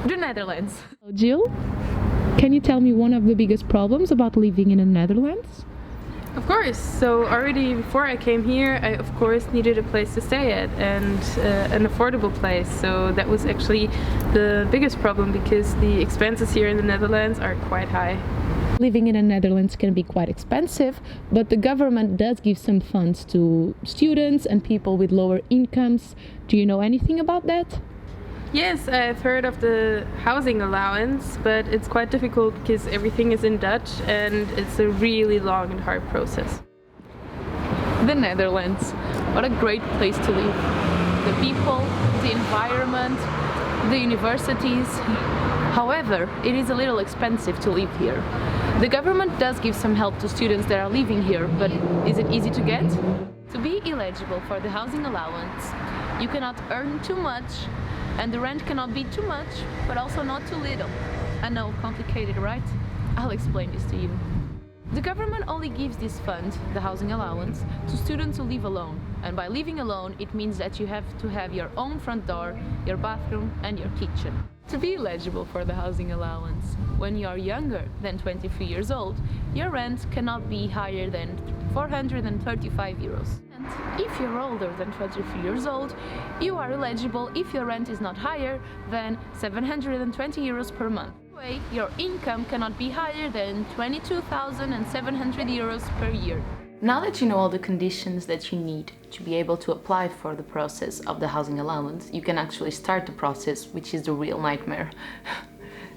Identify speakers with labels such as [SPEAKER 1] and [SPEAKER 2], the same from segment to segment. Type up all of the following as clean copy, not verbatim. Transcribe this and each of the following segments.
[SPEAKER 1] The Netherlands.
[SPEAKER 2] Jill, can you tell me one of the biggest problems about living in the Netherlands?
[SPEAKER 1] Of course. So already before I came here, I of course needed a place to stay at, and an affordable place. So that was actually the biggest problem, because the expenses here in the Netherlands are quite high.
[SPEAKER 2] Living in the Netherlands can be quite expensive, but the government does give some funds to students and people with lower incomes. Do you know anything about that?
[SPEAKER 1] Yes, I've heard of the housing allowance, but it's quite difficult because everything is in Dutch and it's a really long and hard process.
[SPEAKER 2] The Netherlands. What a great place to live. The people, the environment, the universities. However, it is a little expensive to live here. The government does give some help to students that are living here, but is it easy to get? To be eligible for the housing allowance, you cannot earn too much, and the rent cannot be too much, but also not too little. I know, complicated, right? I'll explain this to you. The government only gives this fund, the housing allowance, to students who live alone. And by living alone, it means that you have to have your own front door, your bathroom, and your kitchen. To be eligible for the housing allowance, when you are younger than 23 years old, your rent cannot be higher than 435 euros. If you're older than 23 years old, you are eligible if your rent is not higher than 720 euros per month. Anyway, your income cannot be higher than 22,700 euros per year. Now that you know all the conditions that you need to be able to apply for the process of the housing allowance, you can actually start the process, which is the real nightmare.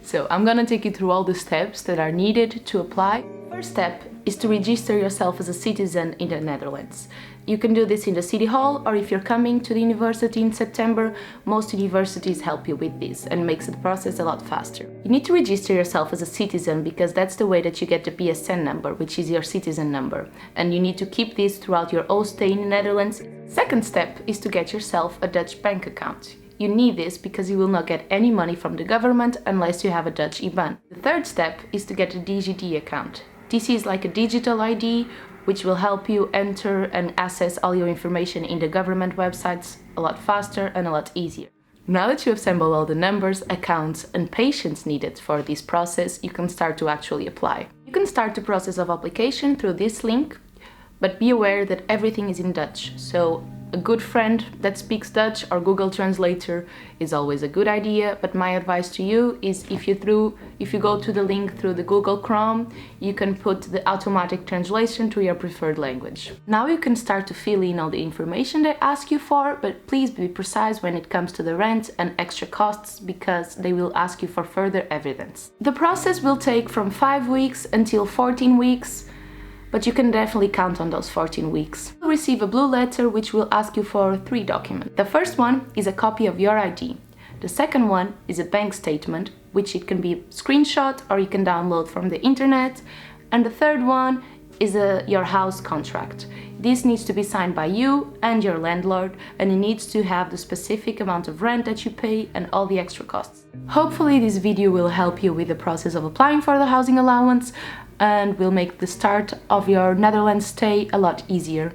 [SPEAKER 2] So I'm gonna take you through all the steps that are needed to apply. First step is to register yourself as a citizen in the Netherlands. You can do this in the city hall, or if you're coming to the university in September, most universities help you with this and makes the process a lot faster. You need to register yourself as a citizen because that's the way that you get the PSN number, which is your citizen number, and you need to keep this throughout your whole stay in the Netherlands. Second step is to get yourself a Dutch bank account. You need this because you will not get any money from the government unless you have a Dutch IBAN. The third step is to get a DigiD account. This is like a digital ID which will help you enter and access all your information in the government websites a lot faster and a lot easier. Now that you have assembled all the numbers, accounts and patience needed for this process, you can start to actually apply. You can start the process of application through this link, but be aware that everything is in Dutch. So a good friend that speaks Dutch or Google Translator is always a good idea, but my advice to you is if you go to the link through the Google Chrome, you can put the automatic translation to your preferred language. Now you can start to fill in all the information they ask you for, but please be precise when it comes to the rent and extra costs, because they will ask you for further evidence. The process will take from 5 weeks until 14 weeks, but you can definitely count on those 14 weeks. You'll receive a blue letter which will ask you for 3 documents. The first one is a copy of your ID. The second one is a bank statement, which it can be screenshot or you can download from the internet. And the third one is your house contract. This needs to be signed by you and your landlord, and it needs to have the specific amount of rent that you pay and all the extra costs. Hopefully this video will help you with the process of applying for the housing allowance and will make the start of your Netherlands stay a lot easier.